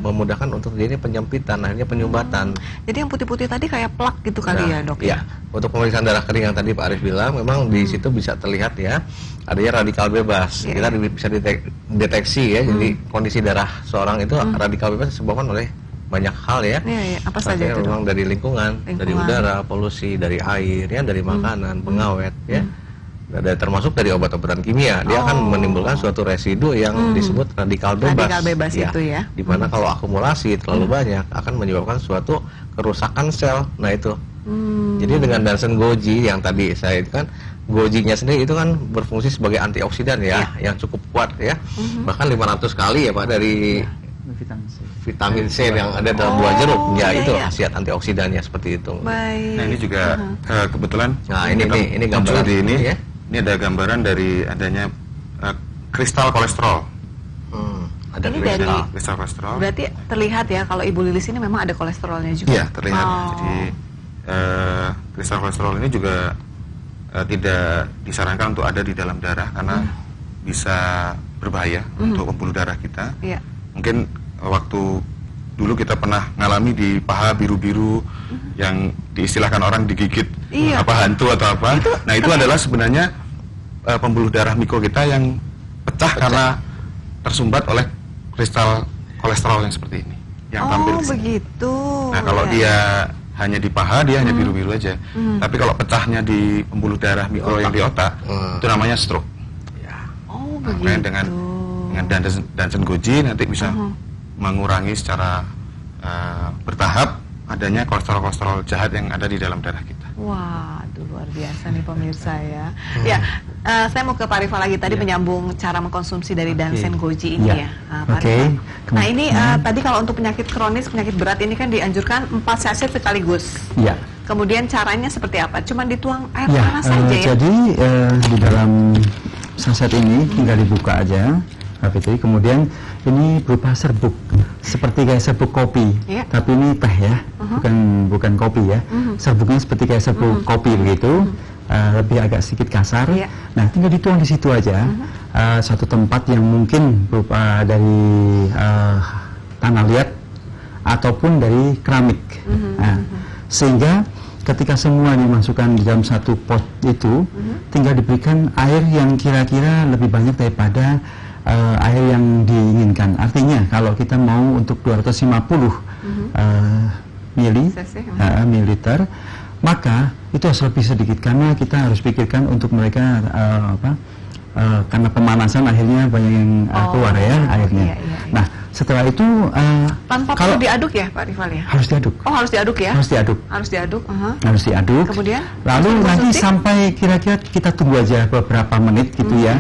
memudahkan untuk jadi penyempitan, akhirnya penyumbatan. Jadi yang putih-putih tadi kayak plak gitu kali ya, Dok? Ya, untuk pemeriksaan darah kering yang tadi Pak Arif bilang, memang di situ bisa terlihat ya, adanya radikal bebas. Kita bisa deteksi ya, jadi kondisi darah seorang itu radikal bebas disebabkan oleh banyak hal ya. Apa saja itu, memang dari lingkungan, dari udara, polusi, dari air, ya, dari makanan, pengawet, ya. Termasuk dari obat-obatan kimia, dia akan menimbulkan suatu residu yang disebut radikal bebas. Radikal bebas ya, itu ya. Dimana kalau akumulasi terlalu banyak akan menyebabkan suatu kerusakan sel. Nah itu. Jadi dengan Dansen-Goji yang tadi saya itu kan, Gojinya sendiri itu kan berfungsi sebagai antioksidan ya, yang cukup kuat ya. Bahkan 500 kali ya Pak dari vitamin C yang ada dalam buah jeruk. Ya itu khasiat antioksidannya seperti itu. Baik. Nah ini juga kebetulan. Nah ini gambaran di ini. Ya. Ini ada gambaran dari adanya kristal kolesterol. Ada ini kristal kolesterol. Berarti terlihat ya kalau Ibu Lilis ini memang ada kolesterolnya juga. Iya terlihat. Jadi kristal kolesterol ini juga tidak disarankan untuk ada di dalam darah karena bisa berbahaya untuk pembuluh darah kita. Mungkin waktu dulu kita pernah ngalami di paha biru-biru yang diistilahkan orang digigit apa hantu atau apa. Nah itu adalah sebenarnya pembuluh darah mikro kita yang pecah karena tersumbat oleh kristal kolesterol yang seperti ini yang tampil di sini. Begitu. Nah kalau dia hanya di paha dia hanya biru-biru aja. Tapi kalau pecahnya di pembuluh darah mikro yang di otak itu namanya stroke. Begitu. Dengan Dansen-Goji nanti bisa mengurangi secara bertahap adanya kolesterol-kolesterol jahat yang ada di dalam darah kita. Wah, luar biasa nih pemirsa ya. Saya mau ke Pak Rifa lagi tadi menyambung cara mengkonsumsi dari Dansen-Goji ini ya. Pak Rifa. Nah ini tadi kalau untuk penyakit kronis, penyakit berat ini kan dianjurkan 4 saset sekaligus. Kemudian caranya seperti apa? Cuman dituang air panas saja ya? Jadi di dalam saset ini tinggal dibuka aja. Kemudian ini berupa serbuk, seperti kayak serbuk kopi, tapi ini teh ya, bukan kopi ya. Serbuknya seperti kayak serbuk kopi begitu, lebih agak sedikit kasar. Nah, tinggal dituang di situ aja, satu tempat yang mungkin berupa dari tanah liat ataupun dari keramik. Sehingga ketika semua dimasukkan di dalam satu pot itu, tinggal diberikan air yang kira-kira lebih banyak daripada air yang diinginkan. Artinya kalau kita mau untuk 250 mililiter, maka itu harus lebih sedikit karena kita harus pikirkan untuk mereka karena pemanasan akhirnya banyak yang keluar ya airnya. Nah setelah itu tanpa perlu diaduk ya Pak Rifal ya? Harus diaduk. Oh harus diaduk ya? Harus diaduk. Harus diaduk. Harus diaduk. Kemudian? Lalu nanti sampai kira-kira kita tunggu aja beberapa menit gitu ya.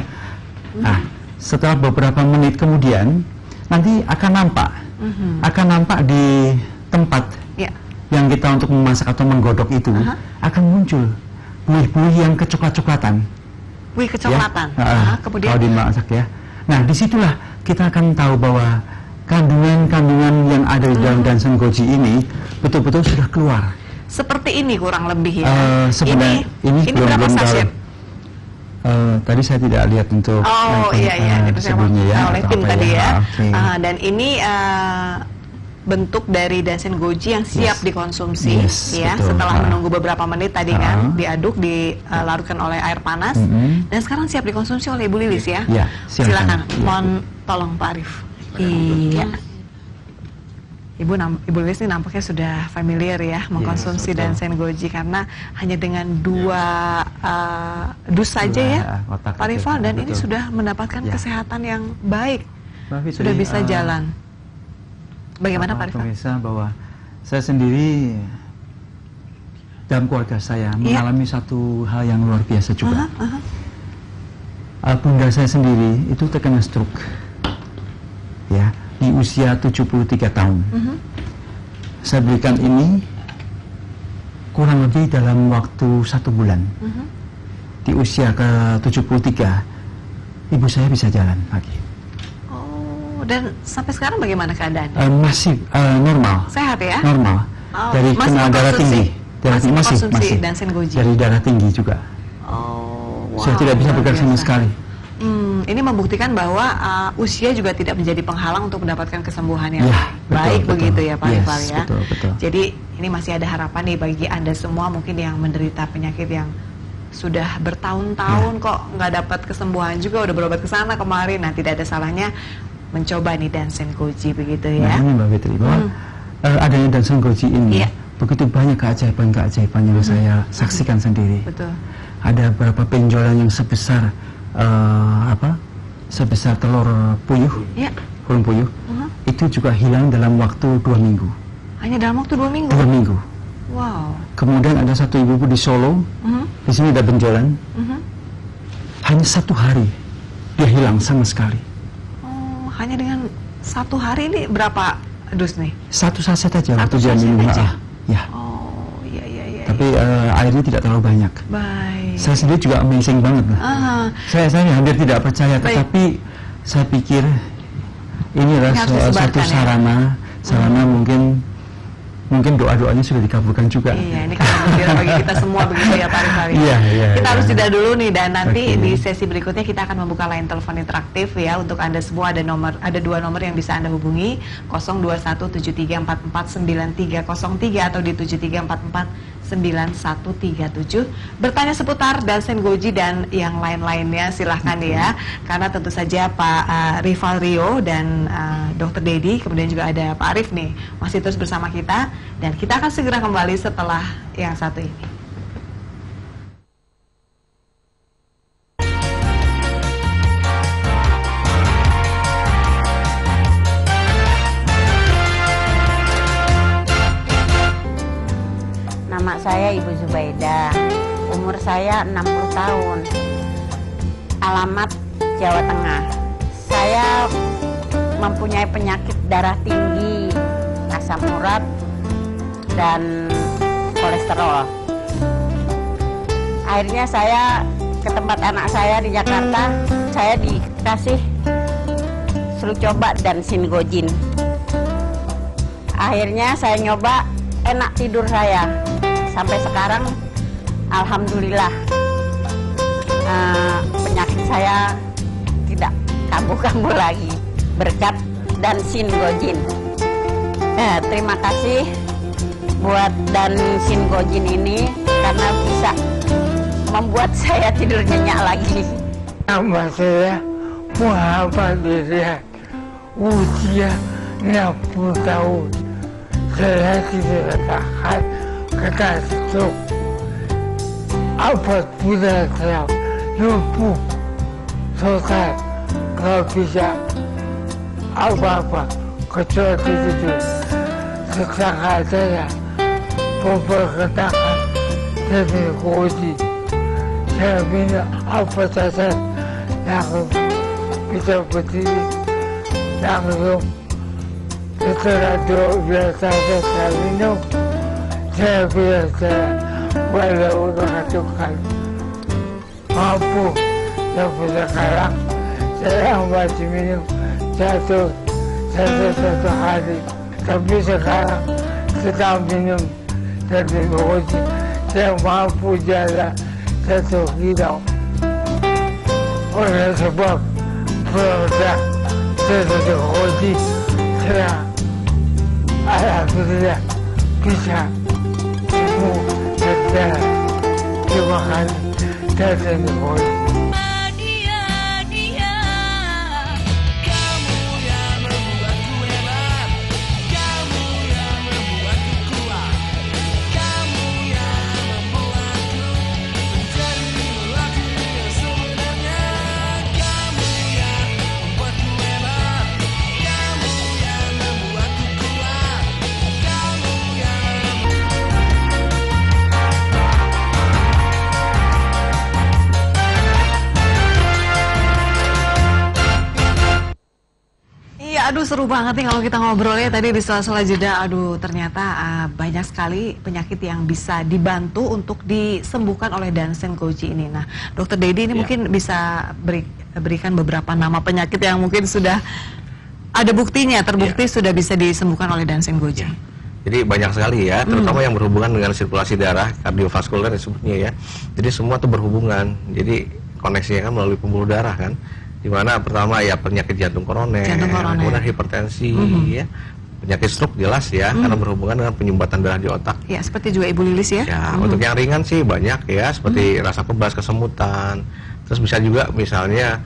Nah setelah beberapa menit kemudian nanti akan nampak di tempat yang kita untuk memasak atau menggodok itu akan muncul buih-buih yang kecoklat-coklatan. Buih kecoklatan. Kemudian kalau dimasak ya. Nah disitulah kita akan tahu bahwa kandungan-kandungan yang ada di dalam Dansen-Goji ini betul-betul sudah keluar. Seperti ini kurang lebih ya. Sebenarnya ini berapa sachet? Tadi saya tidak lihat untuk sebelumnya ya. Oleh tim tadi ya. Dan ini bentuk dari Dansen-Goji yang siap dikonsumsi ya. Betul. Setelah menunggu beberapa menit tadi kan diaduk, dilarutkan oleh air panas dan sekarang siap dikonsumsi oleh Ibu Lilis ya. Silakan. Mohon tolong Pak Arif. Iya. Ibu Lilis ini nampaknya sudah familiar ya mengkonsumsi Dansen-Goji karena hanya dengan 2 dus saja ya Pak Rifal dan ini sudah mendapatkan kesehatan yang baik, sudah bisa jalan. Bagaimana Pak Rifal? Pemirsa bahwa saya sendiri dalam keluarga saya mengalami satu hal yang luar biasa juga. Bunda saya sendiri itu terkena stroke ya di usia 73 tahun. Saya berikan ini kurang lebih dalam waktu 1 bulan. Di usia ke-73 ibu saya bisa jalan lagi. Dan sampai sekarang bagaimana keadaan? Masih normal. Sehat ya? Normal. Dari kena darah tinggi. Masih Dansen-Goji. Dari darah tinggi juga. Saya tidak bisa bergerak sama sekali. Ini membuktikan bahwa usia juga tidak menjadi penghalang untuk mendapatkan kesembuhan yang baik, begitu ya Pak Rival ya. Betul. Jadi ini masih ada harapan nih bagi Anda semua mungkin yang menderita penyakit yang sudah bertahun-tahun kok nggak dapat kesembuhan juga, udah berobat ke sana kemarin. Nah, tidak ada salahnya mencoba nih Dansen Goji, begitu ya. Nah, ini Mbak Fitri, bahwa adanya Dansen Goji ini begitu banyak keajaiban-keajaiban yang saya saksikan sendiri. Betul. Ada beberapa benjolan yang sebesar sebesar telur puyuh, burung puyuh, itu juga hilang dalam waktu 2 minggu. Hanya dalam waktu 2 minggu? 2 minggu. Wow. Kemudian ada satu ibu di Solo, di sini ada benjolan, hanya 1 hari dia hilang sama sekali. Oh, hanya dengan 1 hari. Ini berapa dus nih? 1 saset aja waktu dia minum. Ya. Oh, iya. Tapi airnya tidak terlalu banyak. Baik. Saya sendiri juga amazing banget lah. Saya hampir tidak percaya, tetapi saya pikir ini adalah satu sarana mungkin doa-doanya sudah dikabulkan juga. Iya, ini kan bagi kita semua begitu ya Pak Rifari. Iya. Kita harus jeda dulu nih, dan nanti di sesi berikutnya kita akan membuka line telepon interaktif ya untuk Anda semua. Ada 2 nomor yang bisa Anda hubungi, 021734493303 atau di 73449137. Bertanya seputar Dansen Goji dan yang lain-lainnya silahkan ya. Karena tentu saja Pak Rival Rio dan Dr. Dedi, kemudian juga ada Pak Arif nih, masih terus bersama kita. Dan kita akan segera kembali setelah yang satu ini. Nama saya Ibu Zubaidah, umur saya 60 tahun, alamat Jawa Tengah. Saya mempunyai penyakit darah tinggi, asam urat, dan kolesterol. Akhirnya saya ke tempat anak saya di Jakarta, saya dikasih suruh coba Dansen Goji. Akhirnya saya nyoba, enak tidur saya. Sampai sekarang alhamdulillah penyakit saya tidak kambuh-kambuh lagi berkat Dansen Goji. Terima kasih buat Dansen Goji ini karena bisa membuat saya tidur nyenyak lagi. Nama saya Muhammad Irian, usia 60 tahun. Saya tidak tahan kena stroke. Apabila saya lumpuh total, nggak bisa apa-apa kecuali tidur. Sekarang saya memperkenalkan Dansen Goji. Saya minum apa saja yang bisa berdiri langsung. Setelah 12 saja saya minum, saya biasa walau menentukan mampu. Sampai sekarang saya masih minum satu hari. Tapi sekarang setelah minum Dansen Goji, saya mampu jalan 1 kilo. Oleh sebab produk Dansen Goji, saya alhamdulillah bisa sembuh dan jalan. Terima kasih Dansen Goji. Aduh, seru banget nih kalau kita ngobrolnya tadi di sela-sela jeda. Aduh, ternyata banyak sekali penyakit yang bisa dibantu untuk disembuhkan oleh Dansen Goji ini. Nah, Dokter Dedi ini mungkin bisa berikan beberapa nama penyakit yang mungkin sudah ada buktinya, terbukti sudah bisa disembuhkan oleh Dansen Goji. Jadi banyak sekali ya, terutama yang berhubungan dengan sirkulasi darah, kardiovaskuler disebutnya ya. Jadi semua tuh berhubungan. Jadi koneksinya kan melalui pembuluh darah kan. Di mana pertama ya penyakit jantung koroner, kemudian hipertensi, ya, penyakit stroke jelas ya, karena berhubungan dengan penyumbatan darah di otak. Ya, seperti juga Ibu Lilis ya. Ya, untuk yang ringan sih banyak ya, seperti rasa kebas, kesemutan. Terus bisa juga misalnya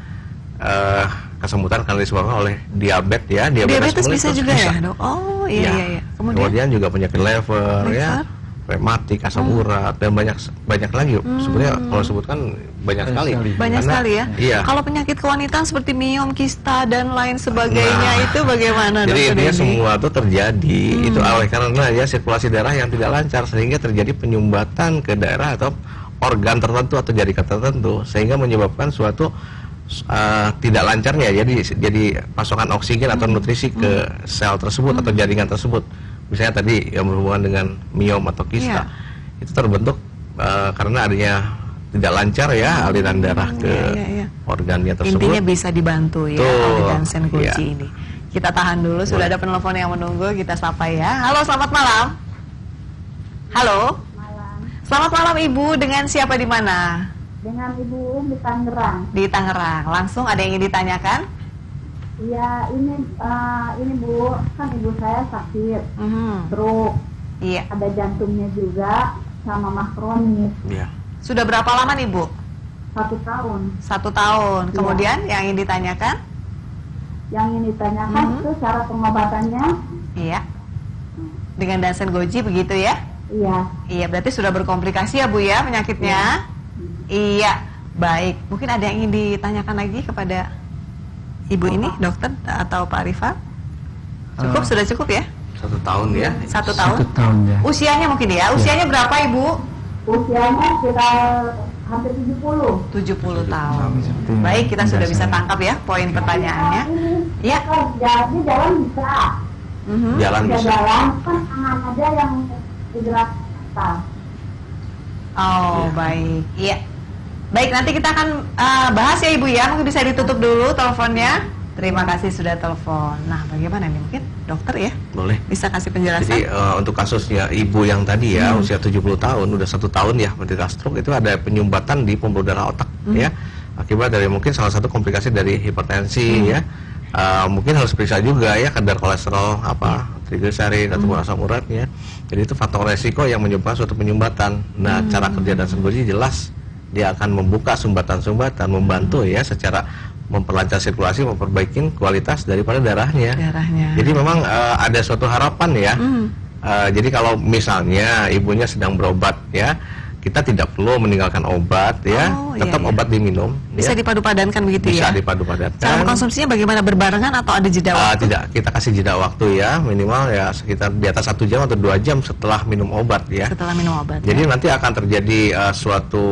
kesemutan karena disebabkan oleh diabetes ya, diabetes bisa juga ya, Dok. Oh iya. Kemudian juga penyakit liver ya, rematik, asam urat, dan banyak lagi. Sebenarnya kalau sebutkan banyak sekali. Banyak sekali ya. Iya. Kalau penyakit kewanitaan seperti miom, kista dan lain sebagainya itu bagaimana, Jadi Dokter intinya Denny? semua itu terjadi itu oleh karena ya sirkulasi darah yang tidak lancar sehingga terjadi penyumbatan ke daerah atau organ tertentu atau jaringan tertentu sehingga menyebabkan suatu tidak lancarnya jadi pasokan oksigen atau nutrisi ke sel tersebut atau jaringan tersebut. Misalnya tadi yang berhubungan dengan miom atau kista itu terbentuk karena adanya tidak lancar ya aliran darah ke organnya tersebut. Intinya bisa dibantu ya oleh Dansen Goji ini. Kita tahan dulu, sudah ada penelpon yang menunggu, kita sapa ya. Halo, selamat malam. Halo. Malam. Selamat malam Ibu, dengan siapa di mana? Dengan Ibu di Tangerang. Di Tangerang. Langsung ada yang ingin ditanyakan? Iya, ini Bu, kan ibu saya sakit, stroke. Iya. Ada jantungnya juga, sama mah kronis. Iya. Sudah berapa lama nih Bu? 1 tahun. 1 tahun. Kemudian yang ingin ditanyakan? Yang ingin ditanyakan itu cara pengobatannya? Iya. Dengan Dansen Goji begitu ya? Iya. Iya, berarti sudah berkomplikasi ya Bu ya penyakitnya? Iya. Baik. Mungkin ada yang ingin ditanyakan lagi kepada Ibu ini, dokter atau Pak Arifan? Cukup, sudah cukup ya? 1 tahun ya. 1 tahun? 1 tahun ya. Usianya mungkin ya? Usianya berapa Ibu? Usianya sekitar hampir 70. 70 tahun. Baik, kita sudah bisa tangkap ya poin pertanyaannya. Ya. Jadi jalan bisa. Jalan bisa. Jalan kan tangan aja yang bergerak. Oh, baik. Iya. Baik, nanti kita akan bahas ya Ibu ya. Mungkin bisa ditutup dulu teleponnya. Terima kasih sudah telepon. Nah, bagaimana nih mungkin dokter ya? Boleh. Bisa kasih penjelasan? Jadi untuk kasusnya ibu yang tadi ya usia 70 tahun, udah 1 tahun ya menderita stroke, itu ada penyumbatan di pembuluh darah otak ya. Akibat dari mungkin salah satu komplikasi dari hipertensi ya. Mungkin harus periksa juga ya kadar kolesterol triglycerid ataupun asam uratnya. Jadi itu faktor resiko yang menyebabkan suatu penyumbatan. Nah, cara kerja Dansen Goji jelas dia akan membuka sumbatan-sumbatan, membantu ya secara memperlancar sirkulasi, memperbaiki kualitas daripada darahnya. Jadi memang ada suatu harapan ya. Jadi kalau misalnya ibunya sedang berobat ya, kita tidak perlu meninggalkan obat ya, tetap obat diminum. Bisa ya. dipadu-padankan begitu Bisa ya? dipadu-padankan. Cara mengkonsumsinya bagaimana, berbarengan atau ada jeda waktu? Tidak, kita kasih jeda waktu ya, minimal ya sekitar di atas 1 jam atau 2 jam setelah minum obat ya. Setelah minum obat. Jadi nanti akan terjadi suatu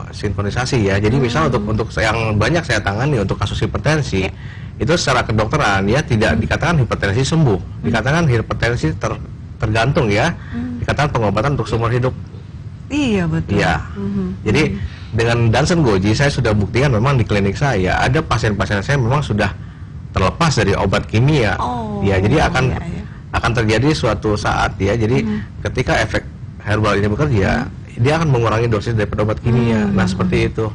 sinkronisasi ya. Jadi misal untuk yang banyak saya tangani untuk kasus hipertensi, itu secara kedokteran ya tidak dikatakan hipertensi sembuh, dikatakan hipertensi tergantung ya, dikatakan pengobatan untuk seumur hidup. Iya betul. Iya. Jadi dengan Dansen Goji saya sudah buktikan memang di klinik saya ada pasien-pasien saya memang sudah terlepas dari obat kimia. Ya, jadi akan terjadi suatu saat ya. Jadi ketika efek herbal ini bekerja, dia akan mengurangi dosis daripada obat kimia. Nah, seperti itu.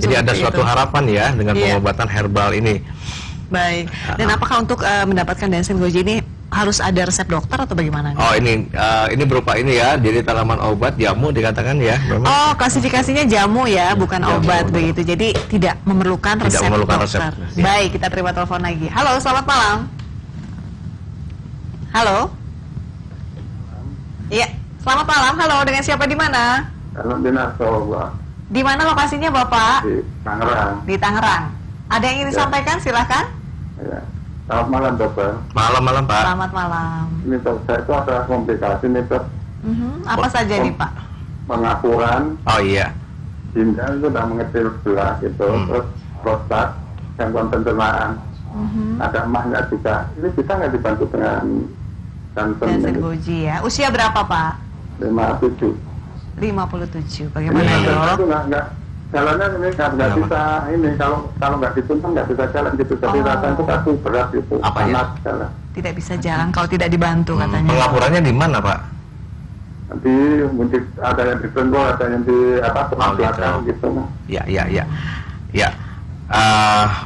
Jadi ada suatu harapan ya dengan pengobatan herbal ini. Baik. Dan apakah untuk mendapatkan Dansen Goji ini harus ada resep dokter atau bagaimana? Oh, ini berupa ini ya, jadi tanaman obat jamu dikatakan ya. Memang. Oh, klasifikasinya jamu ya, bukan obat begitu. Jadi tidak memerlukan resep dokter. Baik, kita terima telepon lagi. Halo, selamat malam. Halo. Iya, selamat malam. Halo, dengan siapa di mana? Di mana lokasinya Bapak? Di Tangerang. Di Tangerang. Ada yang ingin disampaikan? Silahkan. Ya. Selamat malam dokter. Malam Pak. Selamat malam. Ini dokter itu ada komplikasi nih dok. Apa saja nih Pak? Pengapuran. Oh iya. Ginjal itu udah mengecil belah gitu. Terus prostat, gangguan pencernaan. Ada emahnya juga. Ini bisa nggak dibantu dengan Dansen Goji ya? Usia berapa Pak? 57. 57. Bagaimana dok? Enggak. Jalannya ini nggak bisa ini kalau nggak dituntun nggak bisa jalan gitu. Jadi rasanya itu kaku berat gitu. Apanya? Jalan. Tidak bisa jalan kalau tidak dibantu katanya. Pengapurannya di mana Pak? Nanti mungkin ada yang di tenggol, ada yang di tulang belakang gitu. Ya.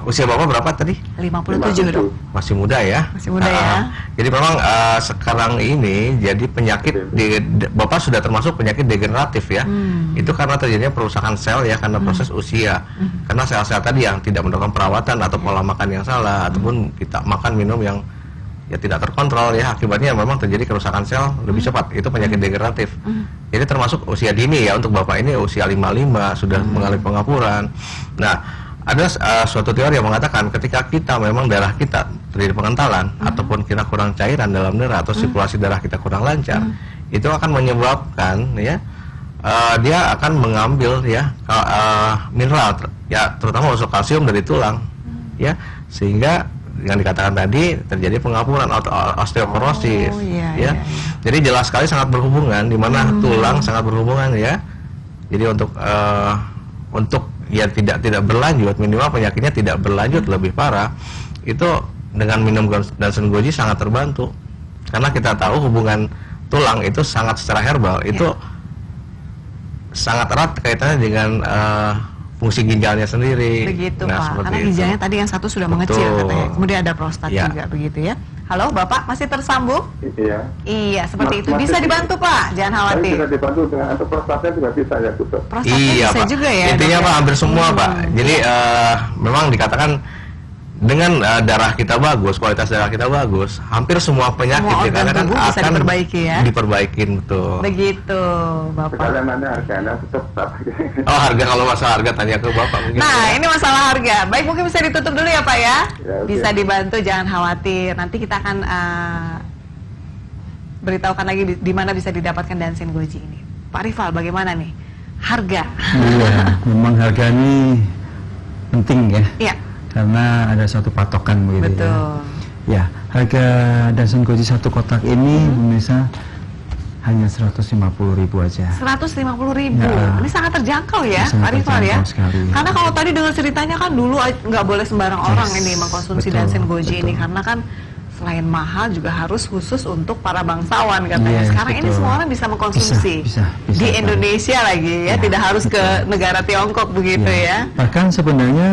Usia Bapak berapa tadi? 57 dok. Masih muda ya? Masih muda ya. Jadi memang sekarang ini jadi penyakit Bapak sudah termasuk penyakit degeneratif ya. Itu karena terjadinya perusakan sel ya karena proses usia. Karena sel-sel tadi yang tidak mendapatkan perawatan atau pola makan yang salah ataupun kita makan minum yang ya tidak terkontrol ya, akibatnya memang terjadi kerusakan sel lebih cepat. Itu penyakit degeneratif. Jadi termasuk usia dini ya, untuk Bapak ini usia 55 sudah mengalami pengapuran. Nah, ada suatu teori yang mengatakan ketika kita memang darah kita terjadi pengentalan ataupun kita kurang cairan dalam darah atau sirkulasi darah kita kurang lancar, itu akan menyebabkan ya dia akan mengambil ya mineral ya, terutama unsur kalsium dari tulang ya, sehingga yang dikatakan tadi terjadi pengapuran atau osteoporosis ya. Jadi jelas sekali sangat berhubungan, di mana tulang sangat berhubungan ya. Jadi untuk ya tidak berlanjut, minimal penyakitnya tidak berlanjut lebih parah, itu dengan minum Dansen Goji sangat terbantu. Karena kita tahu hubungan tulang itu sangat secara herbal itu sangat erat kaitannya dengan fungsi ginjalnya sendiri. Begitu Pak, karena ginjalnya tadi yang satu sudah mengecil katanya, kemudian ada prostat juga begitu ya. Halo Bapak, masih tersambung? Iya. Iya, seperti itu. Bisa dibantu Pak, jangan khawatir. Bisa dibantu dengan untuk prostatnya juga bisa ya, Bu. Prostatnya iya, bisa Pak. juga ya. Intinya Pak hampir semua Pak. Jadi memang dikatakan dengan darah kita bagus, kualitas darah kita bagus, hampir semua penyakit dikatakan akan diperbaiki ya. Diperbaikin, betul. Begitu, Bapak. Sekalian nanya harganya tetap berapa? Oh, harga, kalau masalah harga tanya ke Bapak mungkin. Nah, ini masalah harga. Baik, mungkin bisa ditutup dulu ya, Pak ya. Bisa okay. dibantu, jangan khawatir. Nanti kita akan beritahukan lagi di mana bisa didapatkan Dansen Goji ini. Pak Rifal, bagaimana nih? Harga. Iya, memang harga ini penting ya. Iya. Karena ada suatu patokan begitu. Betul. Ya, harga Dansen Goji satu kotak ini bisa hanya 150.000 aja. 150.000. Ya. Ini sangat terjangkau ya, Pak Rifal ya. Sekali. Karena kalau tadi dengar ceritanya kan dulu nggak boleh sembarang orang ini mengkonsumsi Dansen Goji ini, karena kan selain mahal juga harus khusus untuk para bangsawan katanya. Sekarang ini semua orang bisa mengkonsumsi bisa di Indonesia lagi ya, tidak harus ke negara Tiongkok begitu ya. Bahkan sebenarnya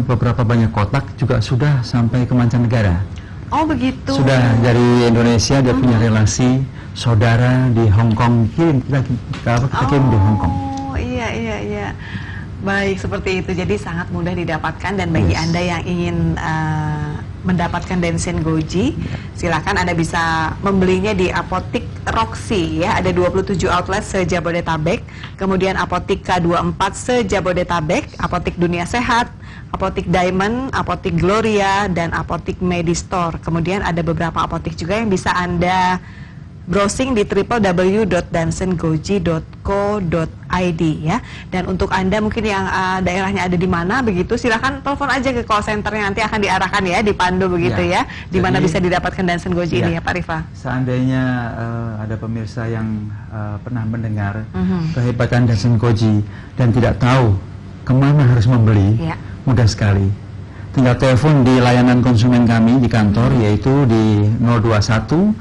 beberapa banyak kotak juga sudah sampai ke mancanegara. Oh begitu. Sudah dari Indonesia, dia punya relasi saudara di Hong Kong, kita kirim di Hong Kong. Oh iya. Baik, seperti itu. Jadi sangat mudah didapatkan, dan bagi Anda yang ingin mendapatkan Dansen Goji, silakan Anda bisa membelinya di Apotik Roxy ya. Ada 27 outlet se-Jabodetabek, kemudian Apotik K24 se-Jabodetabek, Apotik Dunia Sehat, Apotik Diamond, Apotik Gloria, dan Apotik Medistore. Kemudian ada beberapa apotik juga yang bisa Anda browsing di www.dansengoji.co.id ya. Dan untuk Anda mungkin yang daerahnya ada di mana begitu, silakan telepon aja ke call centernya, nanti akan diarahkan ya, dipandu begitu ya, di mana bisa didapatkan Dansen Goji ini ya Pak Rifa. Seandainya ada pemirsa yang pernah mendengar kehebatan Dansen Goji dan tidak tahu kemana harus membeli, mudah sekali. Tinggal telepon di layanan konsumen kami di kantor, yaitu di 021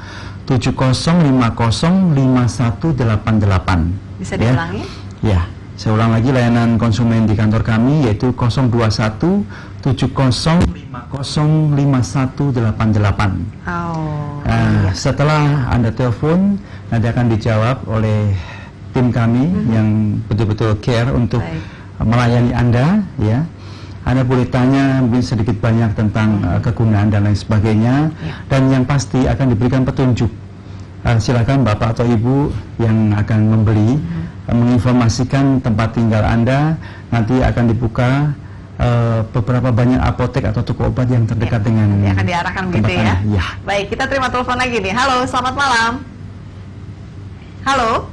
70505188. Bisa diulangi? Ya, saya ulang lagi, layanan konsumen di kantor kami yaitu 021 70505188. Setelah Anda telepon, nanti akan dijawab oleh tim kami yang betul-betul care untuk melayani Anda ya. Anda boleh tanya mungkin sedikit banyak tentang kegunaan dan lain sebagainya, dan yang pasti akan diberikan petunjuk. Silakan Bapak atau Ibu yang akan membeli menginformasikan tempat tinggal Anda. Nanti akan dibuka beberapa banyak apotek atau toko obat yang terdekat dengan yang akan diarahkan begitu ya. Baik, kita terima telepon lagi nih. Halo, selamat malam. Halo,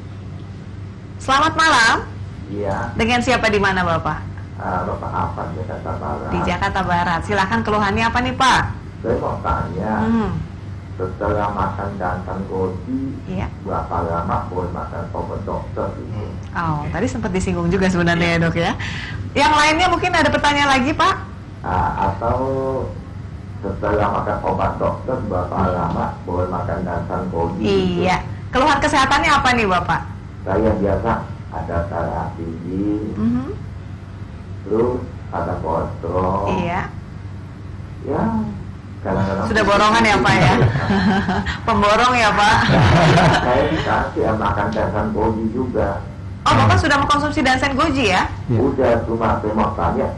selamat malam. Iya. Dengan siapa, di mana Bapak? Bapak Afan, Jakarta Barat. Di Jakarta Barat. Silahkan, keluhannya apa nih Pak? Saya mau tanya, setelah makan Dansen Goji, berapa lama boleh makan obat dokter itu? Oh, tadi sempat disinggung juga sebenarnya ya Dok ya. Yang lainnya mungkin ada pertanyaan lagi Pak? Atau setelah makan obat dokter, berapa lama boleh makan Dansen Goji? Iya. Keluhan kesehatannya apa nih Bapak? Saya biasa ada darah tinggi, terus ada kolesterol. Iya. Ya, kadang-kadang sudah borongan ya Pak ya? Pemborong ya Pak? Saya dikasih makan dansan goji juga. Oh, Bapak sudah mengkonsumsi dansen goji ya? Udah, cuma saya mau tanya,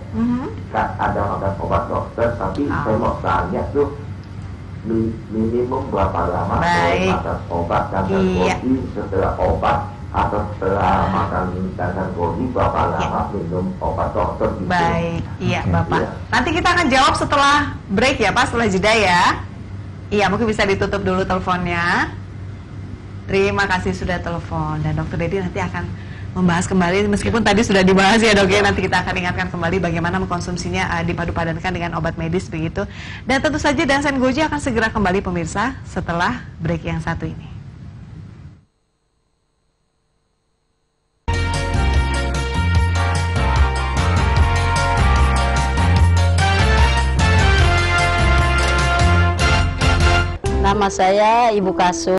ada makan obat dokter, tapi saya mau tanya tuh minimum berapa lama boleh makan obat dansen goji setelah obat atau setelah makan dansen goji berapa lama minum obat dokter gitu. Baik, iya Bapak. Nanti kita akan jawab setelah break ya Pak, setelah jeda ya. Iya, mungkin bisa ditutup dulu teleponnya. Terima kasih sudah telepon, dan Dokter Dedi nanti akan membahas kembali, meskipun tadi sudah dibahas ya Dok ya, nanti kita akan ingatkan kembali bagaimana mengkonsumsinya dipadu-padankan dengan obat medis begitu. Dan tentu saja dansen goji akan segera kembali pemirsa setelah break yang satu ini. Nama saya Ibu Kasu.